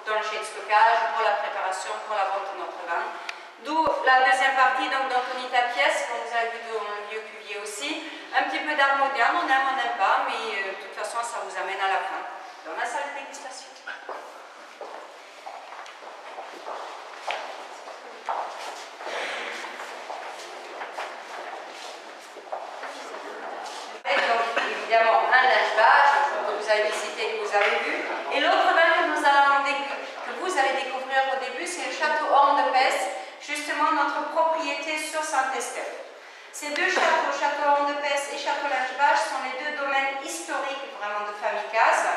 dans le chai de stockage, pour la préparation, pour la vente de notre vin. D'où la deuxième partie, donc Anthony Tapiès, comme vous avez vu dans le vieux cuvier aussi. Un petit peu d'art moderne, on n'aime pas, mais de toute façon, ça vous amène à la fin, dans la salle de dégustation. Donc, évidemment, un linge-bâche, que vous avez visité, que vous avez vu. Et l'autre vin que vous allez découvrir au début, c'est le château Orne de Pesse, justement notre propriété sur Saint-Estèphe. Ces deux châteaux, château Orne de Pesse et château Linge-Bâche, sont les deux domaines historiques vraiment de famille Cazes.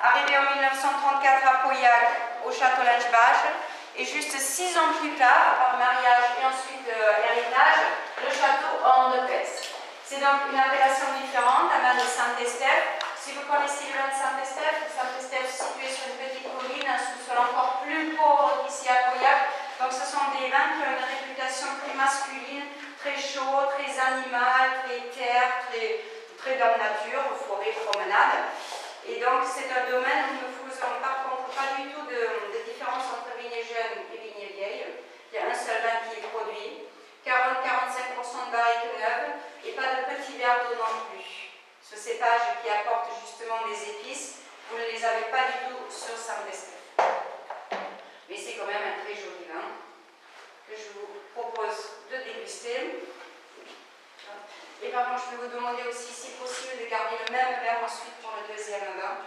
Arrivé en 1934 à Pauillac, au château Linge-Bâche, et juste 6 ans plus tard, par mariage et ensuite héritage, le château Orne de Pesse. C'est donc une appellation différente, un vin de Saint-Estèphe. Si vous connaissez le vin de Saint-Estèphe situé sur une petite colline, un sous-sol encore plus pauvre qu'ici à Pauillac. Donc ce sont des vins qui ont une réputation très masculine, très chaud, très animal, très terre, très dans la nature, forêt, promenade. Et donc c'est un domaine où nous ne faisons par contre pas du tout de différence entre vignes jeunes et vignes vieilles. Il y a un seul vin qui est produit, 40-45% de barriques neuves et pas de petits verres d'eau non plus. Ce cépage qui apporte justement des épices, vous ne les avez pas du tout sur Saint-Estèphe. Mais c'est quand même un très joli vin que je vous propose de déguster. Et par contre, je vais vous demander aussi, si possible, de garder le même verre ensuite pour le deuxième vin,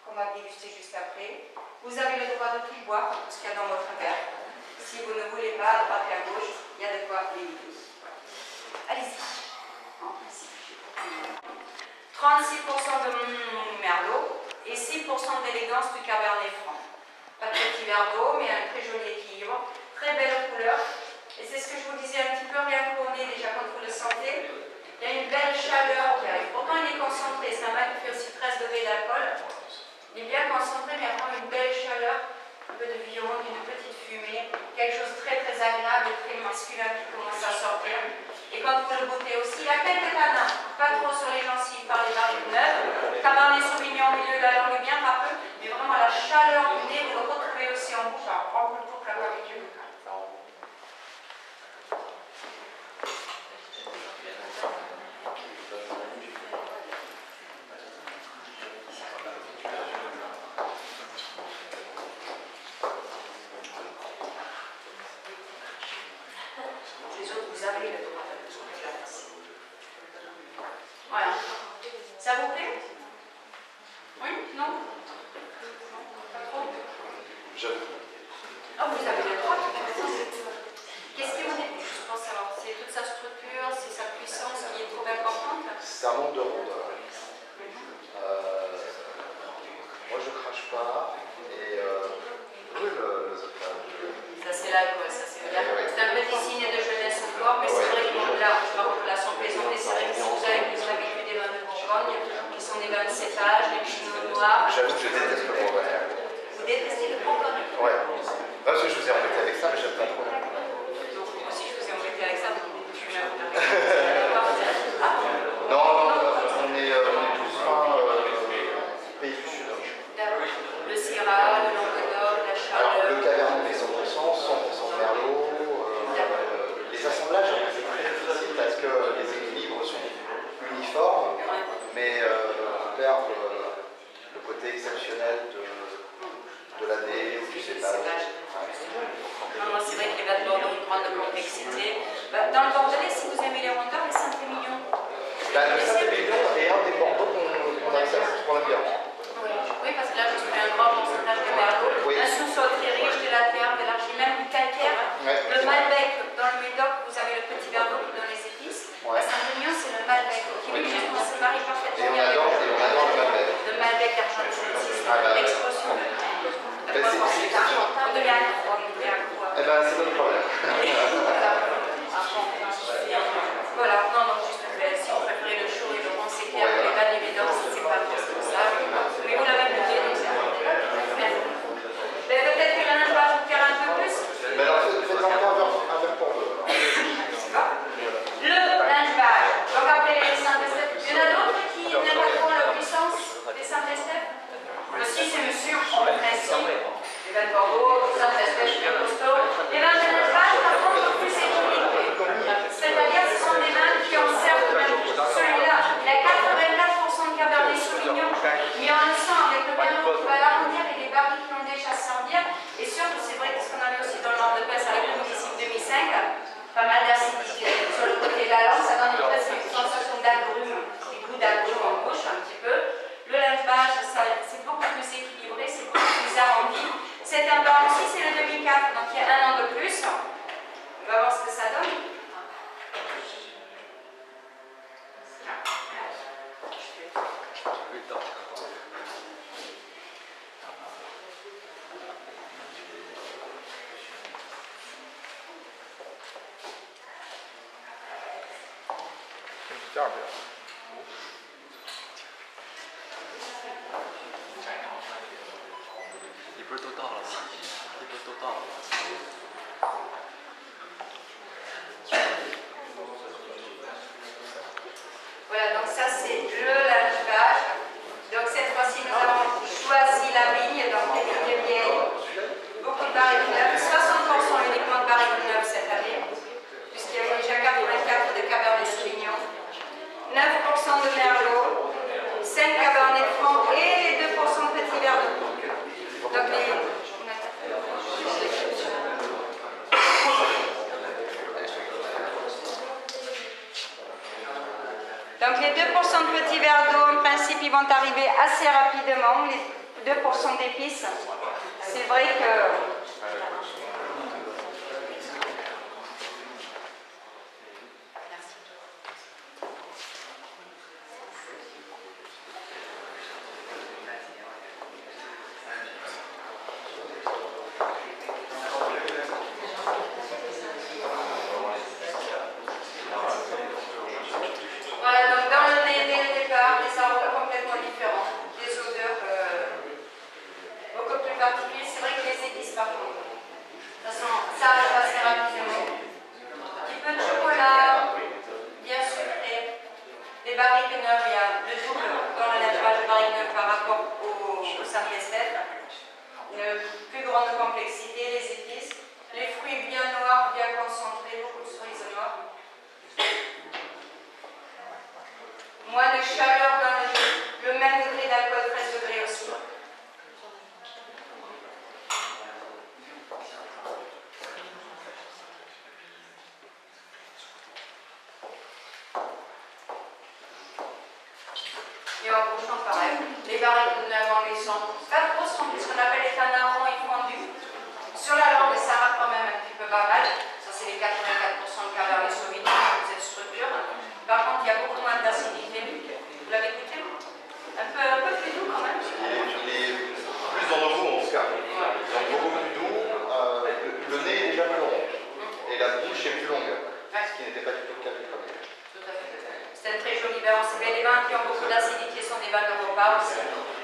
qu'on va déguster juste après. Vous avez le droit de tout boire, tout ce qu'il y a dans votre verre. Si vous ne voulez pas, à droite et à gauche, il y a de quoi l'éviter. Allez-y. 36% de merlot et 6% d'élégance du cabernet franc. Pas de petit verre d'eau, mais un très joli équilibre, très belle couleur. Et c'est ce que je vous disais un petit peu, rien qu'au nez, déjà quand vous le sentez, il y a une belle chaleur qui arrive. Pourtant il est concentré, c'est un vin qui fait aussi 13 degrés d'alcool. Il est bien concentré, mais il y a vraiment une belle chaleur, un peu de viande, une petite fumée, quelque chose de très très agréable et très masculin qui commence à sortir. Et quand vous le goûtez aussi, il y a quelques tanins, pas trop sur les gencives par les barriques neuves. Cabernet Sauvignon au milieu de la langue, bien pas peu, mais vraiment la chaleur du nez, vous le retrouvez aussi en bouche. Alors, prends le couple à l'habitude. Les autres, vous avez le droit de trouver la place. Voilà. Ça vous plaît? Oui? Non? Non? Pas trop? Ah, vous avez le droit. Qu'est-ce qui vous dit? Je pense alors, c'est toute sa structure, c'est sa puissance qui est trop importante? C'est un manque de rondeur. Moi je crache pas et brûle le zopage. Ça c'est l'alcool, ça c'est un petit signe de jeunesse encore, mais c'est vrai que là, par contre, là, sans plaisanter, c'est vrai que si vous avez plus l'habitude des vins de Bourgogne, qui sont des vins de cépage, des pinots noirs. J'avoue que je déteste le bourgogne. Vous détestez le bourgogne? Ouais. Parce que je vous ai embêté avec ça, mais j'aime pas trop. Donc, moi aussi, je vous ai embêté avec ça, donc je suis là. Non, on est tous fins pays du Sud. Le Syrah, le Languedoc, la Charle. Alors, le Cabernet 100%, 100% de Merlot. Les assemblages, c'est très difficile parce que les équilibres sont uniformes, mais on perd le côté exceptionnel de l'année ou du cépage. Non, c'est vrai que les vins de Bordeaux ont une grande complexité. Dans le Bordelais, si vous aimez les rondeurs, les Saint-Émilion. Le Saint-Émilion est un des Bordeaux qu'on accepte pour la bière. Oui, parce que là, je suis un grand pourcentage de merlot. Oui. Un sous-sol très riche, de la terre, de l'argile, même du calcaire. Ouais, le Malbec, dans le Médoc, vous avez le petit verre d'eau qui donne les épices. Ouais. À Saint-Émilion, c'est le Malbec, qui lui, justement, se marie parfaitement bien avec le Malbec. Le Malbec argentin, c'est l'explosion. On devient accro. Eh ben, c'est notre problème. Voilà, non, juste si vous préférez le chaud et le rond, c'est clair que les vannes et les médocs, c'est pas bon, c'est ça. Mais vous l'avez goûté, donc c'est bon. Peut-être que la nage va vous faire un peu plus. Mais alors, faites encore un verre pour deux. Le linge-bage. Donc après les Saint-Estèphe, il y en a d'autres qui n'aiment pas trop la puissance des Saint-Estèphe. Si c'est monsieur, on Les vins de Bordeaux, tout ça, c'est super costaud. Les vins de l'élevage, par contre, plus équilibrés. C'est-à-dire que ce sont des vins qui en servent même. Celui-là, il a 84% de Cabernet Sauvignon, mais on le sent avec le piano qui va l'arrondir et les barils qui ont déjà servir. Et surtout, c'est vrai que ce qu'on avait aussi dans le nord de Pesse avec le Millésime 2005, pas mal d'acidité sur le côté de la langue, ça donne presque une sensation d'agrumes, des goûts d'agrumes en bouche un petit peu. Le levage, c'est beaucoup plus équilibré, c'est beaucoup plus arrondi. C'est un bar aussi, c'est le 2004, donc il y a un an de plus. On va voir ce que ça donne. Voilà, donc ça c'est le lingevage. Donc cette fois-ci nous avons choisi la vigne, donc des vignes vieilles, beaucoup de barriques neuves, 60% uniquement de barriques neuves cette année, puisqu'il y avait déjà 84 de Cabernet Sauvignon, 9% de Merlot, 5 Cabernet Franc et 2% de Petit Verdot. Donc les 2% de Petit Verdot, en principe, ils vont arriver assez rapidement, les 2% d'épices. C'est vrai que... Voilà, donc dans le nez, dès le départ, des arômes complètement différents, des odeurs beaucoup plus particulières. C'est vrai que les épices, par contre, de toute façon, ça arrive assez rapidement. Un petit peu de chocolat, bien sucré. Les barriques neuves, il y a le double dans le lingevage de barriques neuves par rapport au Saint-Estève. Une plus grande complexité, les épices. Les fruits bien noirs, bien concentrés, beaucoup de cerises noires. Moins de chaleur dans le jus, le même degré d'alcool, 13 degrés aussi. Et en bouchon pareil, les barriques neuves en laissant pas trop sombres, ce qu'on appelle les tanarons et fondus. Sur la langue, ça rate quand même un petit peu pas mal. Ça, c'est les 84% de Cabernet Sauvignon, cette structure. Par contre, il y a beaucoup moins d'acidité. Vous l'avez goûté? Un peu plus doux quand même. Il est plus dans nos goûts en tout cas. Donc beaucoup plus doux. Le nez est déjà plus long. Et la bouche est plus longue. Ce qui n'était pas du tout le cas du premier. Tout à fait. C'est un très joli vin. On sait bien, les vins qui ont beaucoup d'acidité sont des vins de repas aussi.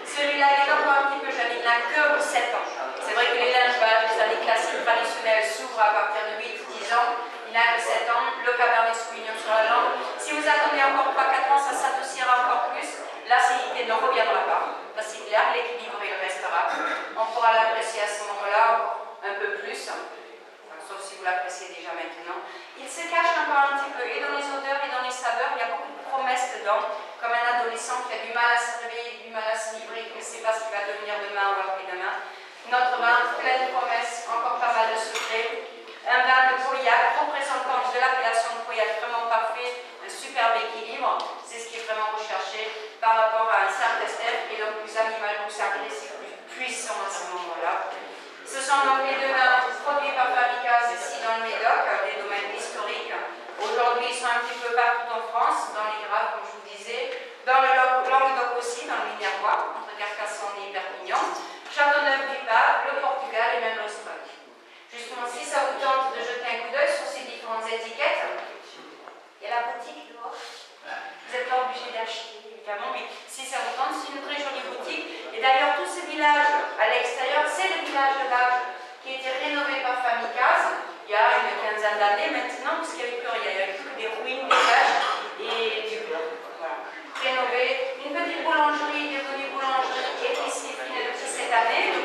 Celui-là, il est encore un petit peu jeune. Il n'a que 7 ans. C'est vrai que les lingevages, les années classiques traditionnelles s'ouvrent à partir de 8-10 ans. Il n'a que 7 ans. Le Cabernet Sauvignon sur la langue. Si vous attendez encore 3-4 ans, ça s'adoucira encore plus. L'acidité ne reviendra pas. Là, c'est clair, l'équilibre il restera. On pourra l'apprécier à ce moment-là un peu plus. Sauf si vous l'appréciez déjà maintenant. Il se cache encore un petit peu, et dans les odeurs et dans les saveurs, il y a beaucoup de promesses dedans, comme un adolescent qui a du mal à se réveiller, du mal à se livrer, qui ne sait pas ce qu'il va devenir demain ou après-demain. Notre vin, plein de promesses, encore pas mal de secrets. Un vin de Pauillac, représentant de l'appellation de Pauillac, vraiment parfait, un superbe équilibre, c'est ce qui est vraiment recherché par rapport à un Saint-Estève, et donc plus animal, plus agressif, plus puissant à ce moment-là. Ce sont donc les deux vins produits par Famicas ici dans le Médoc, des domaines historiques. Aujourd'hui, ils sont un petit peu partout en France, dans les Graves, comme je vous disais, dans le Languedoc aussi, dans le Minervois, entre Carcassonne et Perpignan, Châteauneuf-du-Pape, le Portugal et même l'Australie. Justement, si ça vous tente de jeter un coup d'œil sur ces différentes étiquettes, il y a la boutique dehors. Vous n'êtes pas obligé d'acheter, évidemment, mais si ça vous tente, c'est une très jolie boutique. Et d'ailleurs, tout ce village à l'extérieur, c'est le village de Bages qui a été rénové par Famicas il y a une quinzaine d'années maintenant, puisqu'il n'y avait plus rien, il y avait plus que des ruines, des vaches et du blanc. Voilà. Rénové, une petite boulangerie, devenue boulangerie, épicerie fine depuis cette année.